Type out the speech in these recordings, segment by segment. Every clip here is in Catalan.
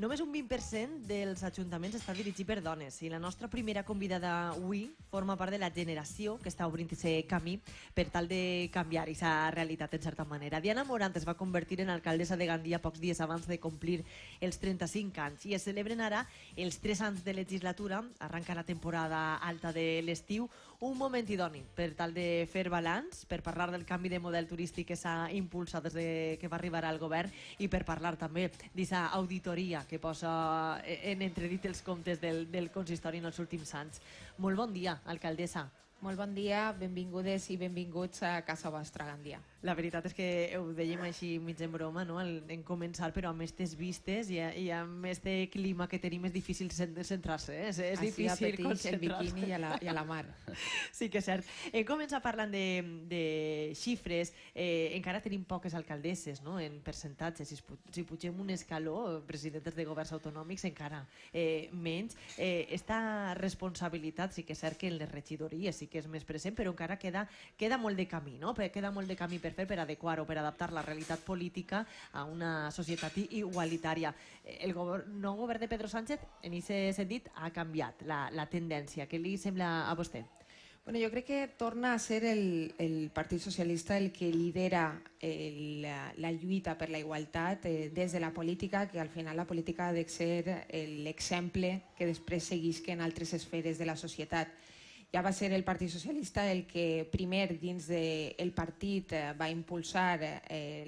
Només un 20% dels ajuntaments està dirigit per dones i la nostra primera convidada avui forma part de la generació que està obrint aquest camí per tal de canviar aquesta realitat en certa manera. Diana Morant es va convertir en alcaldessa de Gandia pocs dies abans de complir els 35 anys i es celebren ara els 3 anys de legislatura, arranca la temporada alta de l'estiu, un moment idoni per tal de fer balanç, per parlar del canvi de model turístic que s'ha impulsat des de que va arribar al govern i per parlar també d'aquesta auditoria que posa en entredit els comptes del consistori en els últims anys. Molt bon dia, alcaldessa. Molt bon dia, benvingudes i benvinguts a casa vostra, Gandia. La veritat és que ho dèiem així mig en broma, no? En començar, però amb aquestes vistes i amb este clima que tenim és difícil centrar-se, és difícil concentrar-se. El biquini i a la mar. Sí que és cert. Hem començat parlant de xifres, encara tenim poques alcaldesses, no? En percentatges, si pugem un escaló, presidentes de governs autonòmics encara menys. Esta responsabilitat sí que és cert que en les regidories sí que és més present, però encara queda molt de camí, no? Queda molt de camí per fer, per adequar o per adaptar la realitat política a una societat igualitària. El nou govern de Pedro Sánchez, en aquest sentit, ha canviat la tendència. Què li sembla a vostè? Bueno, jo crec que torna a ser el Partit Socialista el que lidera la lluita per la igualtat des de la política, que al final la política ha de ser l'exemple que després seguisquen altres esferes de la societat. Ja va ser el Partit Socialista el que primer dins del partit va impulsar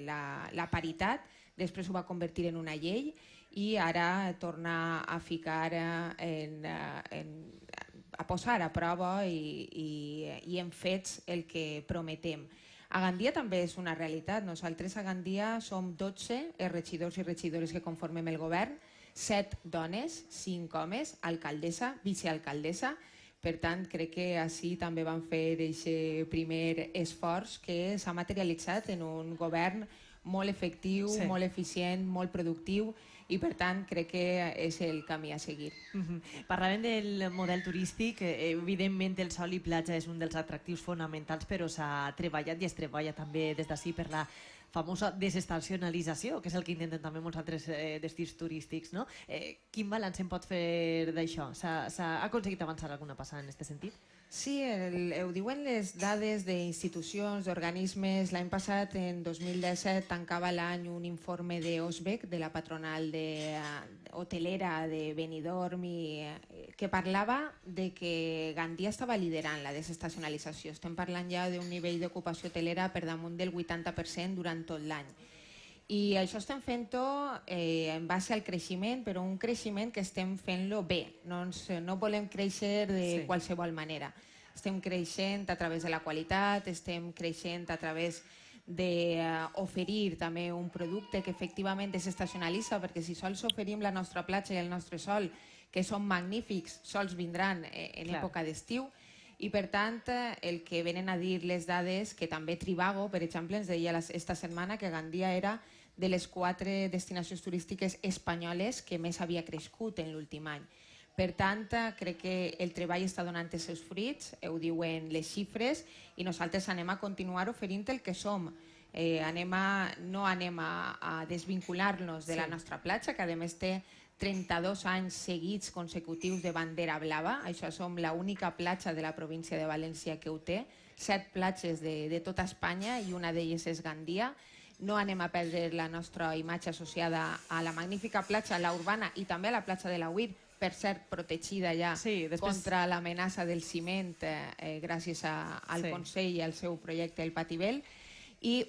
la paritat, després ho va convertir en una llei i ara torna a ficar a posar a prova i en fets el que prometem. A Gandia també és una realitat. Nosaltres a Gandia som 12 regidors i regidores que conformem el govern, 7 dones, 5 homes, alcaldessa, vicealcaldessa. Per tant, crec que així també van fer aquest primer esforç que s'ha materialitzat en un govern molt efectiu, sí, molt eficient, molt productiu i per tant crec que és el camí a seguir. Parlàvem del model turístic, evidentment el sol i platja és un dels atractius fonamentals, però s'ha treballat i es treballa també des d'ací per la famosa desestacionalització, que és el que intenten també molts altres destins turístics, no? Quin balanç en pot fer d'això? S'ha aconseguit avançar alguna passada en aquest sentit? Sí, ho diuen les dades d'institucions, d'organismes. L'any passat, en 2017, tancava l'any un informe d'Osbec, de la patronal hotelera de Benidorm, que parlava de que Gandia estava liderant la desestacionalització. Estem parlant ja d'un nivell d'ocupació hotelera per damunt del 80% durant tot l'any. I això estem fent-ho en base al creixement, però un creixement que estem fent-lo bé. No volem créixer de qualsevol manera. Estem creixent a través de la qualitat, estem creixent a través d'oferir també un producte que efectivament desestacionalitza, perquè si sols oferim la nostra platja i el nostre sol, que són magnífics, sols vindran en època d'estiu, i per tant el que venen a dir les dades, que també Trivago per exemple ens deia esta setmana que Gandia era de les 4 destinacions turístiques espanyoles que més havia crescut en l'últim any. Per tant, crec que el treball està donant els seus fruits, ho diuen les xifres, i nosaltres anem a continuar oferint el que som. No anem a desvincular-nos de la nostra platja, que a més té 32 anys seguits consecutius de bandera blava. Això som l'única platja de la província de València que ho té. 7 platges de tota Espanya i una d'elles és Gandia. No anem a perdre la nostra imatge associada a la magnífica platja, la urbana, i també a la platja de l'Auir, per cert protegida ja contra l'amenaça del ciment gràcies al Consell i al seu projecte El Patibel.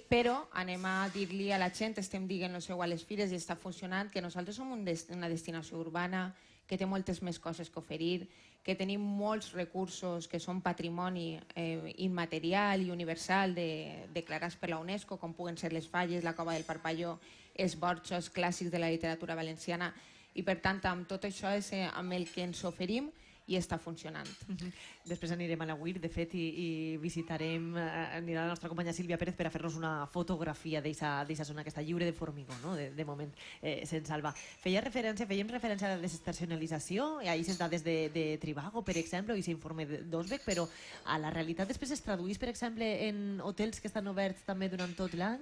Però anem a dir-li a la gent, estem dient-lo seu a les fires i està funcionant, que nosaltres som una destinació urbana que té moltes més coses que oferir, que tenim molts recursos que són patrimoni immaterial i universal declarats per la UNESCO, com puguen ser les falles, la cova del Parpalló, els borjos clàssics de la literatura valenciana, i per tant amb tot això és amb el que ens oferim i està funcionant. Després anirem a l'Auir, de fet, i visitarem, anirà la nostra companya Sílvia Pérez per a fer-nos una fotografia d'aquesta zona que està lliure de formigó, no? De moment, se'n salva. Fèiem referència a la desestacionalització, i ahir s'està des de Trivago, per exemple, i s'informe d'Osbec, però a la realitat després es traduís, per exemple, en hotels que estan oberts també durant tot l'any?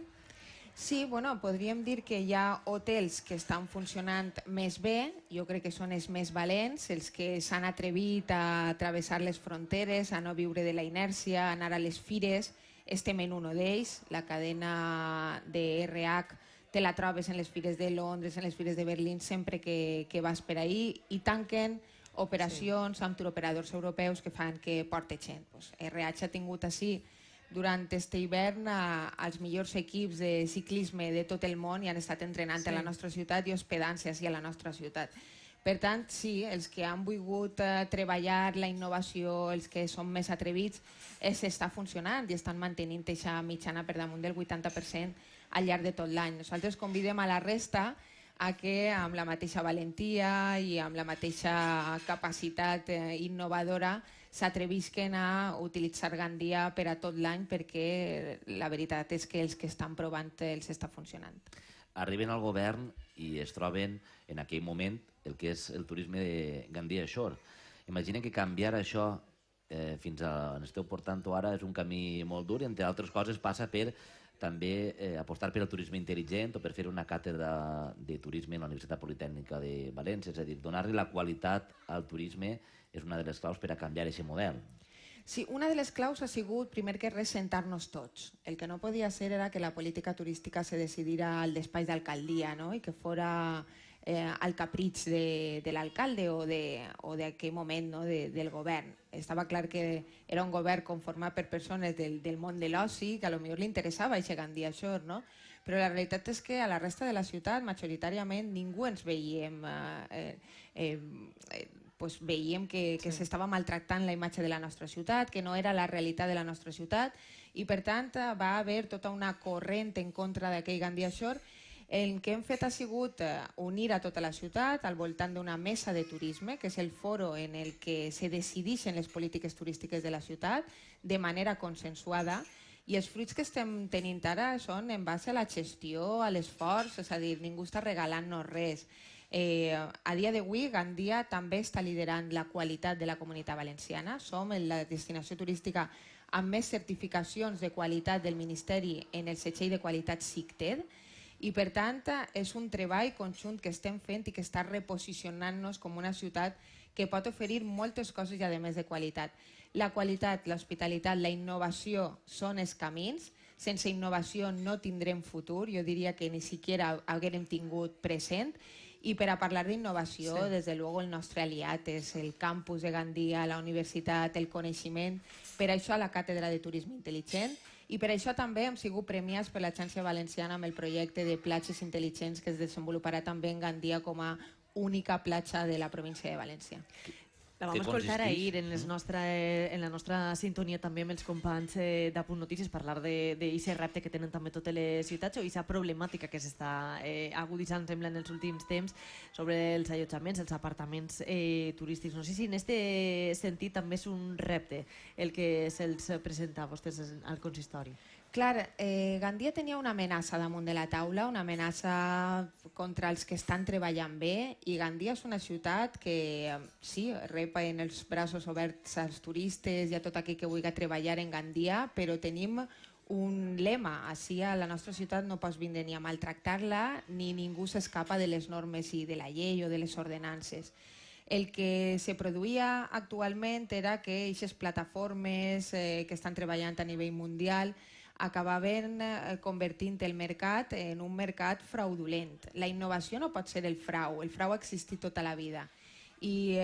Sí, bueno, podríem dir que hi ha hotels que estan funcionant més bé, jo crec que són els més valents, els que s'han atrevit a travessar les fronteres, a no viure de la inèrcia, a anar a les fires. Estem en un d'ells, la cadena de RH te la trobes en les fires de Londres, en les fires de Berlín, sempre que vas per ahir, i tanquen operacions amb turoperadors europeus que fan que porte gent. Pues, RH ha tingut així durant este hivern els millors equips de ciclisme de tot el món i han estat entrenant a la nostra ciutat i hospedant-se així a la nostra ciutat. Per tant, sí, els que han volgut treballar la innovació, els que són més atrevits, s'està funcionant i estan mantenint aquesta mitjana per damunt del 80% al llarg de tot l'any. Nosaltres convidem a la resta a que amb la mateixa valentia i amb la mateixa capacitat innovadora s'atrevisquen a utilitzar Gandia per a tot l'any, perquè la veritat és que els que estan provant els està funcionant. Arriben al govern i es troben en aquell moment el que és el turisme de Gandia Shore. Imaginen que canviar això fins a on esteu portant-ho ara és un camí molt dur i, entre altres coses, passa per també apostar per al turisme intel·ligent o per fer una càtedra de turisme a la Universitat Politècnica de València. És a dir, donar-li la qualitat al turisme és una de les claus per a canviar aquest model. Sí, una de les claus ha sigut, primer que res, sentar-nos tots. El que no podia ser era que la política turística se decidira al despatx d'alcaldia, no? I que fora al capritx de l'alcalde o d'aquell moment, no? Del govern. Estava clar que era un govern conformat per persones del món de l'oci, que potser li interessava aquest Gandia Shore, no? Però la realitat és que a la resta de la ciutat, majoritàriament, ningú ens veiem veiem que s'estava maltractant la imatge de la nostra ciutat, que no era la realitat de la nostra ciutat, i per tant va haver tota una corrent en contra d'aquell Gandia Shore. El que hem fet ha sigut unir a tota la ciutat al voltant d'una mesa de turisme, que és el foro en el que se decideixen les polítiques turístiques de la ciutat de manera consensuada, i els fruits que estem tenint ara són en base a la gestió, a l'esforç, és a dir, ningú està regalant-nos res. A dia d'avui, Gandia també està liderant la qualitat de la Comunitat Valenciana. Som la destinació turística amb més certificacions de qualitat del Ministeri en el setxell de qualitat SICTED, i per tant és un treball conjunt que estem fent i que està reposicionant-nos com una ciutat que pot oferir moltes coses i a més de qualitat. La qualitat, l'hospitalitat, la innovació són els camins. Sense innovació no tindrem futur, jo diria que ni siquiera haguérem tingut present. I per a parlar d'innovació, des de luego el nostre aliat és el campus de Gandia, la universitat, el coneixement. Per això la càtedra de turisme intel·ligent, i per això també hem sigut premiats per l'Agència Valenciana amb el projecte de platges intel·ligents que es desenvoluparà també en Gandia com a única platja de la província de València. La vam escoltar ahir en la nostra sintonia també amb els companys d'Apunt Notícies, parlar d'aquest repte que tenen també totes les ciutats o aquesta problemàtica que s'està aguditzant, sembla, en els últims temps sobre els allotjaments, els apartaments turístics. No sé si en aquest sentit també és un repte el que se'ls presenta a vostès al consistori. Clar, Gandia tenia una amenaça damunt de la taula, una amenaça contra els que estan treballant bé, i Gandia és una ciutat que sí, rep en els braços oberts als turistes i a tot aquell que vulgui treballar en Gandia, però tenim un lema: així a la nostra ciutat no pots vindre ni a maltractar-la ni ningú s'escapa de les normes i de la llei o de les ordenances. El que se produïa actualment era que aquestes plataformes que estan treballant a nivell mundial acabaven convertint el mercat en un mercat fraudulent. La innovació no pot ser el frau ha existit tota la vida. I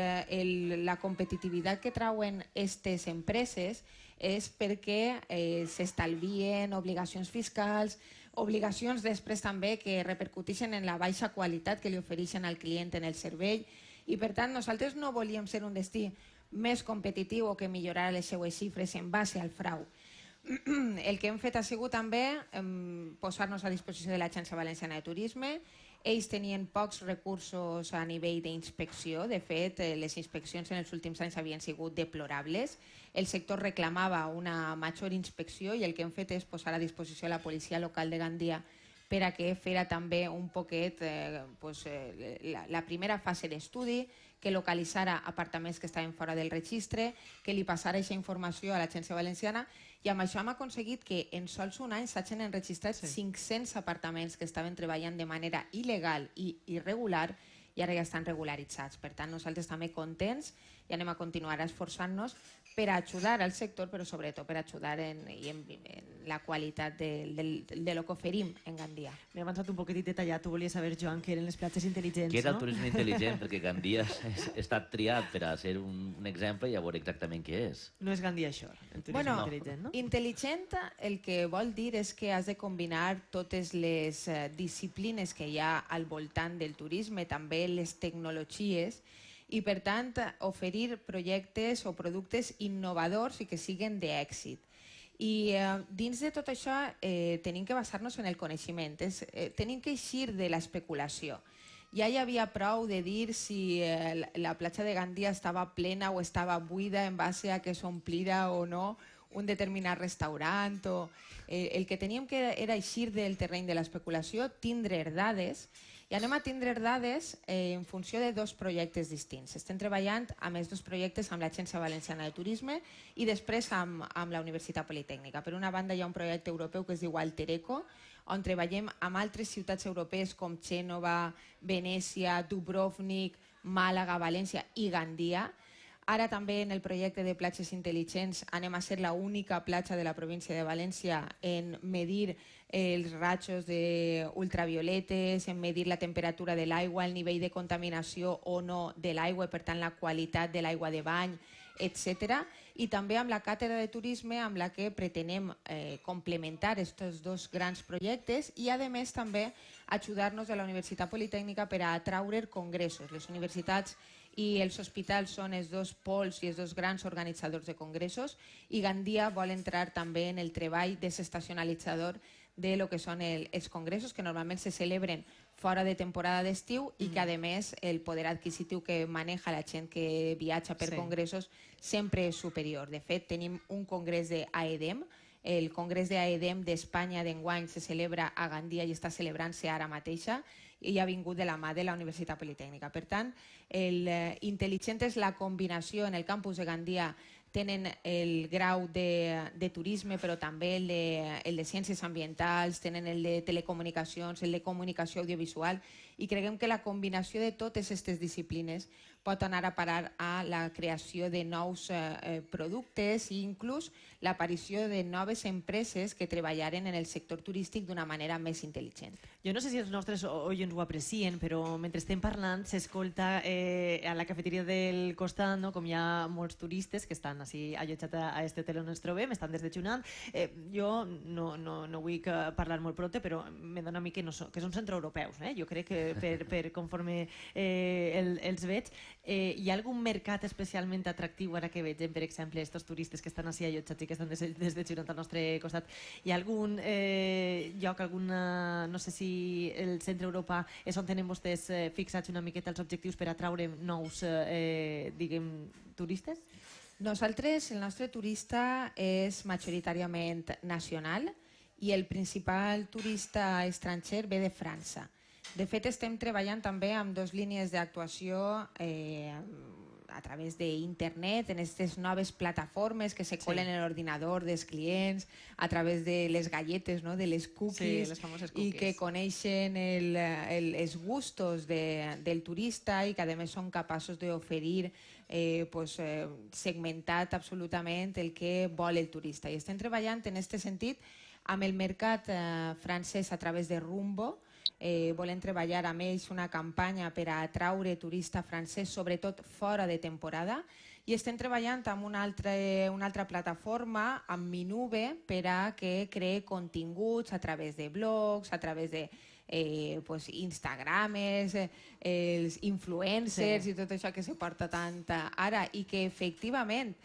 la competitivitat que trauen aquestes empreses és perquè s'estalvien obligacions fiscals, obligacions després també que repercuteixen en la baixa qualitat que li ofereixen al client en el servei, i per tant nosaltres no volíem ser un destí més competitiu o que millorara les seues xifres en base al frau. El que hem fet ha sigut també posar-nos a disposició de l'Agència Valenciana de Turisme. Ells tenien pocs recursos a nivell d'inspecció. De fet, les inspeccions en els últims anys havien sigut deplorables. El sector reclamava una major inspecció i el que hem fet és posar a disposició la policia local de Gandia per a que fera també un poquet la primera fase d'estudi, que localitzara apartaments que estaven fora del registre, que li passara aquesta informació a l'Agència Valenciana, i amb això hem aconseguit que en sols un any s'hagin enregistrat 500 apartaments que estaven treballant de manera il·legal i irregular, i ara ja estan regularitzats. Per tant, nosaltres també contents i anem a continuar esforçant-nos per a ajudar al sector, però sobretot per a ajudar en la qualitat de lo que oferim en Gandia. M'he avançat un poquet detallat. Tu volies saber, Joan, què eren les platges intel·ligents, Què era el no? turisme intel·ligent? Perquè Gandia ha estat triat per a ser un exemple i a veure exactament què és. No és Gandia Shore, el turisme intel·ligent, no? Intel·ligent el que vol dir és que has de combinar totes les disciplines que hi ha al voltant del turisme, també les tecnologies, i per tant oferir projectes o productes innovadors i que siguin d'èxit. I dins de tot això tenim que basar-nos en el coneixement, tenim que eixir de l'especulació. Ja hi havia prou de dir si la platja de Gandia estava plena o estava buida en base a que s'omplira o no un determinat restaurant. El que teníem que era eixir del terreny de l'especulació, tindre dades, i anem a tindre dades en funció de dos projectes distints. Estem treballant amb els dos projectes amb l'Agència Valenciana de Turisme i després amb la Universitat Politècnica. Per una banda hi ha un projecte europeu que es diu Altereco, on treballem amb altres ciutats europees com Xènova, Venècia, Dubrovnik, Màlaga, València i Gandia. Ara també en el projecte de platges intel·ligents anem a ser l'única platja de la província de València en medir els rajos ultravioletes, en medir la temperatura de l'aigua, el nivell de contaminació o no de l'aigua, per tant la qualitat de l'aigua de bany, etc. I també amb la càtedra de turisme amb la que pretenem complementar aquests dos grans projectes i a més també ajudar-nos a la Universitat Politècnica per a atraure congressos. Les universitats i els hospitals són els dos pols i els dos grans organitzadors de congressos, i Gandia vol entrar també en el treball desestacionalitzador de lo que són els congressos, que normalment se celebren fora de temporada d'estiu i que a més el poder adquisitiu que maneja la gent que viatja per congressos sempre és superior. De fet, tenim un congrés d'AEDEM. El congrés d'AEDEM d'Espanya d'enguany se celebra a Gandia i està celebrant-se ara mateixa, i ha vingut de la mà de la Universitat Politècnica. Per tant, intel·ligent és la combinació. En el campus de Gandia tenen el grau de turisme, però també el de ciències ambientals, tenen el de telecomunicacions, el de comunicació audiovisual, i creiem que la combinació de totes aquestes disciplines pot anar a parar a la creació de nous productes i inclús l'aparició de noves empreses que treballaren en el sector turístic d'una manera més intel·ligent. Jo no sé si els nostres oients ho aprecien, però mentre estem parlant s'escolta a la cafeteria del costat, no? Com hi ha molts turistes que estan així allotjats a aquest hotel on ens trobem, estan desdejunant. Jo no vull parlar molt prote, però me dona a mi que són centroeuropeus. Jo crec que per conforme els veig, hi ha algun mercat especialment atractiu ara que vegem, per exemple, aquests turistes que estan així allotjats i que estan desdejunant al nostre costat? Hi ha algun lloc, no sé si el centre Europa és on tenen vostès fixats una miqueta els objectius per atraure nous, diguem, turistes? Nosaltres, el nostre turista és majoritàriament nacional i el principal turista estranger ve de França. De fet, estem treballant també amb dues línies d'actuació a través d'internet, en aquestes noves plataformes que se colen en l'ordinador dels clients, a través de les galletes, de les cookies, les famoses cookies, i que coneixen els gustos del turista i que a més són capaços d'oferir segmentat absolutament el que vol el turista. I estem treballant en aquest sentit amb el mercat francès a través de Rumbo. Volem treballar amb ells una campanya per a atraure turista francès, sobretot fora de temporada, i estem treballant amb una altra plataforma, amb Minube, per a que creï continguts a través de blogs, a través de Instagramers, els influencers i tot això que se porta tant ara, i que efectivament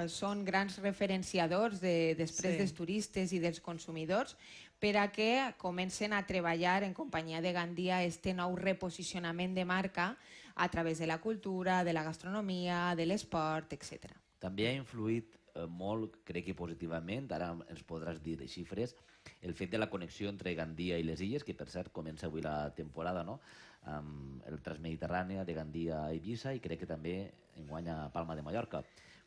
són grans referenciadors després dels turistes i dels consumidors, per a que comencen a treballar en companyia de Gandia este nou reposicionament de marca a través de la cultura, de la gastronomia, de l'esport, etc. També ha influït molt, crec que positivament, ara ens podràs dir de xifres, el fet de la connexió entre Gandia i les illes, que per cert comença avui la temporada, no? Amb el Transmediterrània de Gandia a Eivissa i crec que també enguany a Palma de Mallorca.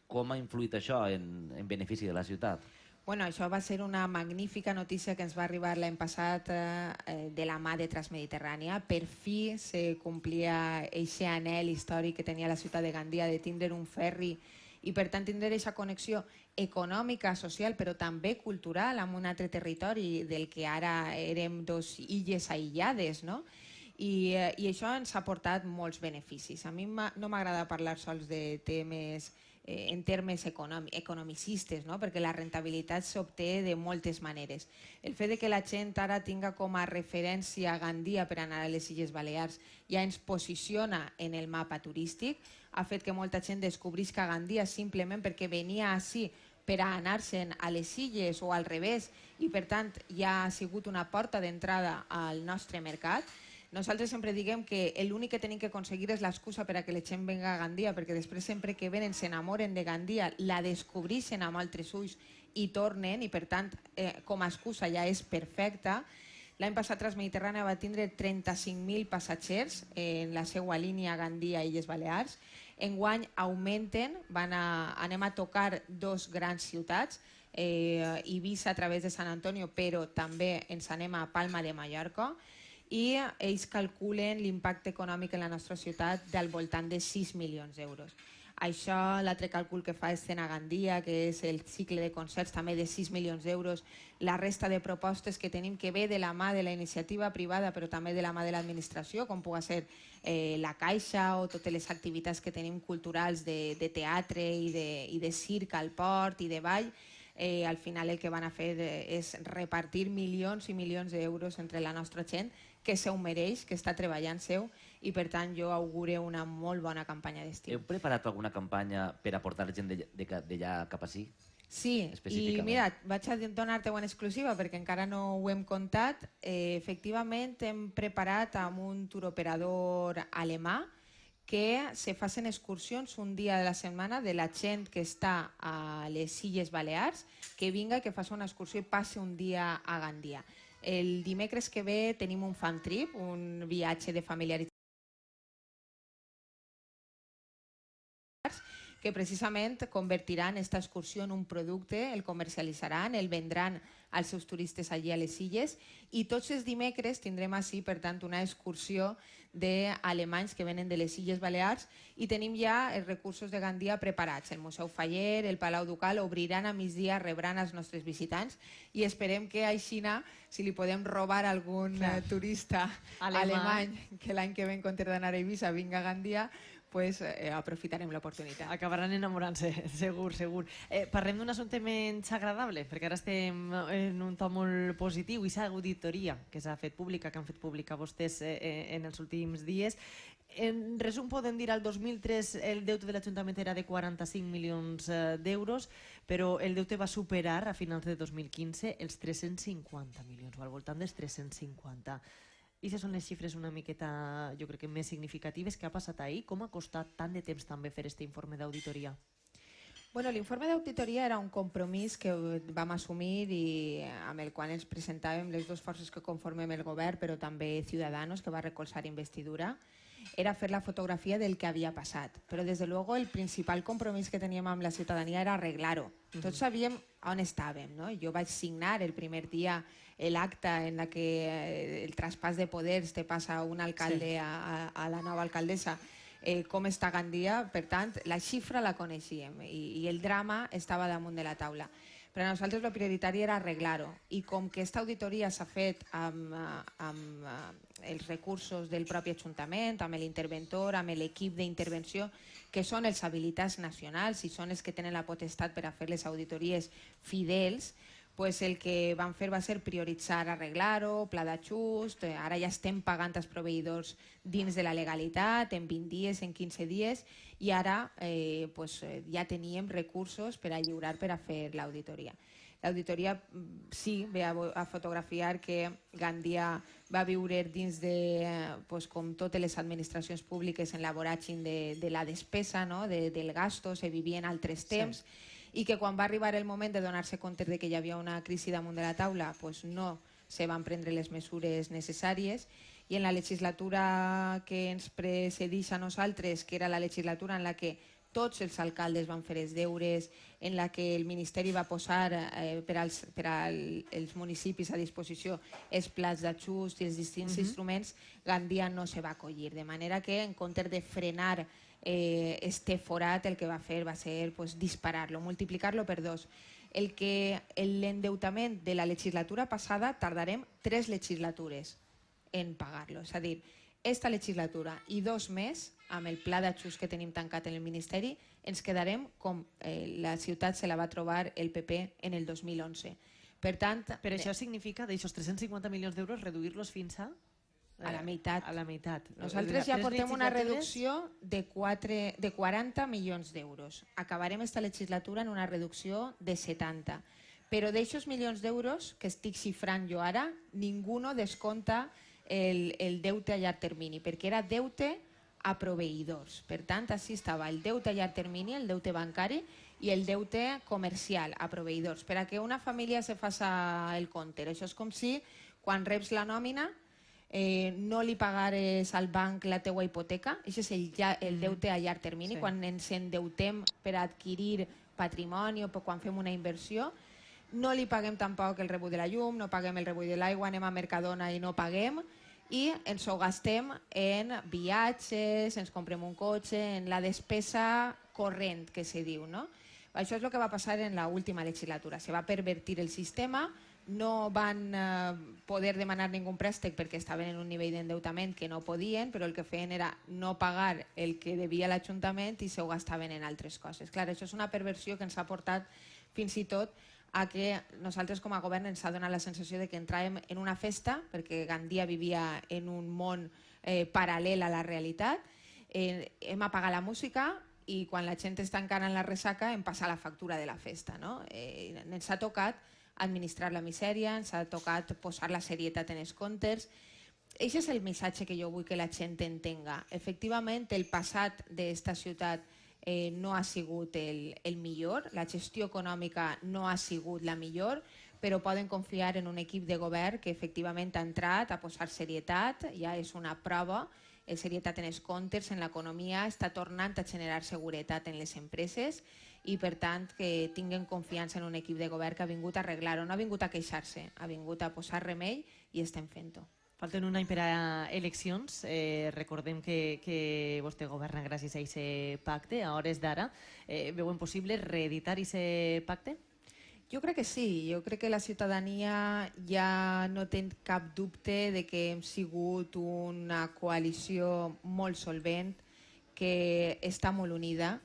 Com ha influït això en benefici de la ciutat? Bueno, això va ser una magnífica notícia que ens va arribar l'any passat de la mà de Transmediterrània. Per fi se complia aquest anhel històric que tenia la ciutat de Gandia de tindre un ferri i per tant tindre aquesta connexió econòmica, social, però també cultural amb un altre territori del que ara érem dos illes aïllades, no? I això ens ha portat molts beneficis. A mi no m'agrada parlar sols de temes en termes economicistes, no? Perquè la rentabilitat s'obté de moltes maneres. El fet de que la gent ara tinga com a referència Gandia per anar a les Illes Balears ja ens posiciona en el mapa turístic, ha fet que molta gent descobrisca Gandia simplement perquè venia així per a anar-se'n a les illes o al revés i per tant ja ha sigut una porta d'entrada al nostre mercat. Nosaltres sempre diguem que l'únic que tenim que aconseguir és l'excusa per a que la gent venga a Gandia, perquè després sempre que venen s'enamoren de Gandia, la descobreixen amb altres ulls i tornen, i per tant com a excusa ja és perfecta. L'any passat Transmediterrània va tindre 35.000 passatgers en la seva línia Gandia-Illes Balears. Enguany augmenten, anem a tocar dos grans ciutats, Eivissa a través de Sant Antonio, però també ens anem a Palma de Mallorca, i ells calculen l'impacte econòmic en la nostra ciutat del voltant de 6 milions d'euros. Això, l'altre càlcul que fa és Gandia, que és el cicle de concerts també de 6 milions d'euros, la resta de propostes que tenim que ve de la mà de la iniciativa privada però també de la mà de l'administració, com pugui ser la Caixa o totes les activitats que tenim culturals de teatre i de circ al port i de ball. Al final el que van a fer és repartir milions i milions d'euros entre la nostra gent que se ho mereix, que està treballant seu i per tant jo augure una molt bona campanya d'estiu. Heu preparat alguna campanya per a portar gent d'allà cap ací? Sí, i mira, vaig a donar-te una exclusiva perquè encara no ho hem contat. Efectivament hem preparat amb un turoperador alemà que se facin excursions un dia de la setmana de la gent que està a les Illes Balears, que vinga, que faci una excursió i passi un dia a Gandia. El dimecres que ve tenim un fan trip, un viatge de familiaritat que precisament convertiran aquesta excursió en un producte, el comercialitzaran, el vendran als seus turistes allí a les illes i tots els dimecres tindrem així, per tant, una excursió d'alemanys que venen de les Illes Balears i tenim ja els recursos de Gandia preparats. El Museu Faller, el Palau Ducal obriran a migdia, rebran els nostres visitants i esperem que així, si li podem robar a algun turista alemany que l'any que ve en comptes d'anar a Eivissa vinga a Gandia, pues aprofitarem l'oportunitat. Acabaran enamorant-se, segur, segur. Parlem d'un assumpte menys agradable, perquè ara estem en un to molt positiu, i s'ha auditoria que s'ha fet pública, que han fet pública vostès en els últims dies. En resum, podem dir, al 2003 el deute de l'Ajuntament era de 45 milions d'euros, però el deute va superar a finals de 2015 els 350 milions, o al voltant dels 350. I aquestes són les xifres una miqueta, jo crec que més significatives. Què ha passat ahir? Com ha costat tant de temps també fer aquest informe d'auditoria? Bueno, l'informe d'auditoria era un compromís que vam assumir i amb el qual ens presentàvem les dues forces que conformem el govern, però també Ciudadanos, que va recolzar investidura. Era fer la fotografia del que havia passat. Però, des de luego, el principal compromís que teníem amb la ciutadania era arreglar-ho. Tots sabíem on estàvem, no? Jo vaig signar el primer dia l'acte en la que el traspàs de poders te passa un alcalde a la nova alcaldessa, com està Gandia. Per tant, la xifra la coneixíem i el drama estava damunt de la taula. Per a nosaltres el prioritari era arreglar-ho i com que aquesta auditoria s'ha fet amb els recursos del propi Ajuntament, amb l'interventor, amb l'equip d'intervenció, que són els habilitats nacionals i són els que tenen la potestat per a fer les auditories fidels, pues el que van fer va ser prioritzar arreglar-ho, pla d'ajust, ara ja estem pagant els proveïdors dins de la legalitat, en 20 dies, en 15 dies, i ara ja teníem recursos per a lliurar per a fer l'auditoria. L'auditoria sí ve a fotografiar que Gandia va viure dins de, com totes les administracions públiques, en la voràgine de la despesa, del gasto, se vivia en altres temps, i que quan va arribar el moment de donar-se compte de que hi havia una crisi damunt de la taula, pues no se van prendre les mesures necessàries, i en la legislatura que ens precedeix a nosaltres, que era la legislatura en la que tots els alcaldes van fer els deures, en la que el Ministeri va posar per als municipis a disposició els plans d'ajust i els distints instruments, Gandia no se va acollir. De manera que, en comptes de frenar este forat, el que va fer va ser disparar-lo, multiplicar-lo per 2. L'endeutament de la legislatura passada tardarem 3 legislatures en pagar-lo. És a dir, esta legislatura i 2 més, amb el pla d'ajust que tenim tancat en el Ministeri, ens quedarem com la ciutat se la va trobar el PP en el 2011. Per tant... Però això significa, d'aixòs 350 milions d'euros, reduir-los fins a la meitat. A la meitat. Nosaltres ja portem una reducció de 40 milions d'euros. Acabarem esta legislatura en una reducció de 70. Però d'aixòs milions d'euros que estic xifrant jo ara, ningú no descompta el deute a llarg termini, perquè era deute a proveïdors. Per tant, així estava el deute a llarg termini, el deute bancari, i el deute comercial a proveïdors. Per a que una família se faça el compte. Això és com si, quan reps la nòmina, no li pagares al banc la teua hipoteca. Això és el deute a llarg termini, quan ens endeutem per adquirir patrimoni o quan fem una inversió. No li paguem tampoc el rebut de la llum, no paguem el rebut de l'aigua, anem a Mercadona i no paguem, i ens ho gastem en viatges, ens comprem un cotxe, en la despesa corrent, que se diu, no? Això és el que va passar en l'última legislatura. Se va pervertir el sistema, no van poder demanar ningú préstec perquè estaven en un nivell d'endeutament que no podien, però el que feien era no pagar el que devia l'Ajuntament i s'ho gastaven en altres coses. Clar, això és una perversió que ens ha portat fins i tot a que nosaltres com a govern ens ha donat la sensació de que entràvem en una festa, perquè Gandia vivia en un món paral·lel a la realitat, hem apagat la música i quan la gent està encara en la ressaca em passa la factura de la festa. Ens ha tocat administrar la misèria, ens ha tocat posar la serietat en els comptes. Aquest és el missatge que jo vull que la gent entenga. Efectivament, el passat d'esta ciutat no ha sigut el millor, la gestió econòmica no ha sigut la millor, però poden confiar en un equip de govern que efectivament ha entrat a posar serietat, ja és una prova, serietat en els comptes, en l'economia, està tornant a generar seguretat en les empreses i per tant que tinguen confiança en un equip de govern que ha vingut a arreglar-ho, no ha vingut a queixar-se, ha vingut a posar remei i estem fent-ho. Falten un any per a eleccions. Recordem que vostè governa gràcies a aquest pacte. A hores d'ara, veuen possible reeditar aquest pacte? Jo crec que sí. Jo crec que la ciutadania ja no té cap dubte de que hem sigut una coalició molt solvent, que està molt unida.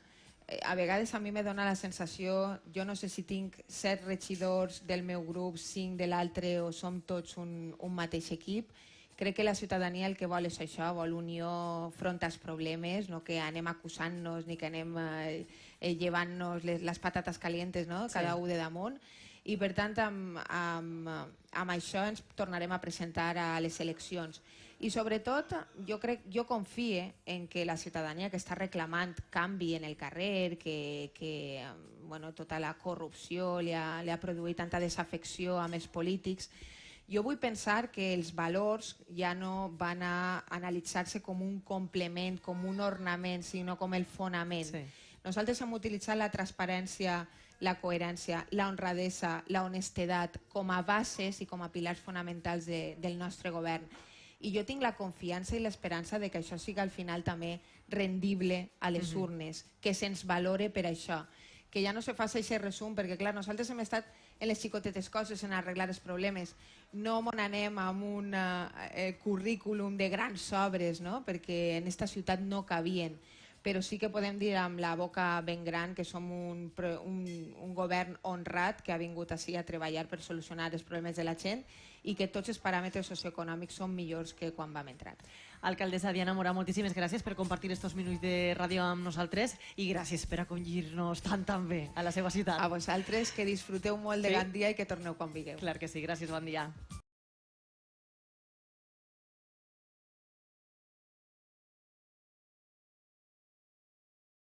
A vegades a mi me dona la sensació, jo no sé si tinc 7 regidors del meu grup, 5 de l'altre o som tots un mateix equip. Crec que la ciutadania el que vol és això, vol unió front als problemes, no que anem acusant-nos ni que anem llevant-nos les patates calientes, no? Cada un de damunt. I per tant amb això ens tornarem a presentar a les eleccions. I sobretot jo confie en que la ciutadania que està reclamant canvi en el carrer, que tota la corrupció li ha produït tanta desafecció amb els polítics, jo vull pensar que els valors ja no van a analitzar-se com un complement, com un ornament, sinó com el fonament. Nosaltres hem utilitzat la transparència, la coherència, la honradesa, la honestedat com a bases i com a pilars fonamentals del nostre govern. I jo tinc la confiança i l'esperança de que això siga al final també rendible a les urnes, que se'ns valore per això, que ja no se faci aquest resum, perquè clar, nosaltres hem estat en les xicotetes coses, en arreglar els problemes, no m'on anem amb un currículum de grans obres, perquè en aquesta ciutat no cabien, però sí que podem dir amb la boca ben gran que som un govern honrat que ha vingut així a treballar per solucionar els problemes de la gent i que tots els paràmetres socioeconòmics són millors que quan vam entrar. Alcaldessa Diana Morà, moltíssimes gràcies per compartir estos minuts de ràdio amb nosaltres i gràcies per acollir-nos tan bé a la seva ciutat. A vosaltres, que disfruteu molt de Gandia i que torneu quan vingueu. Clar que sí, gràcies, bon dia.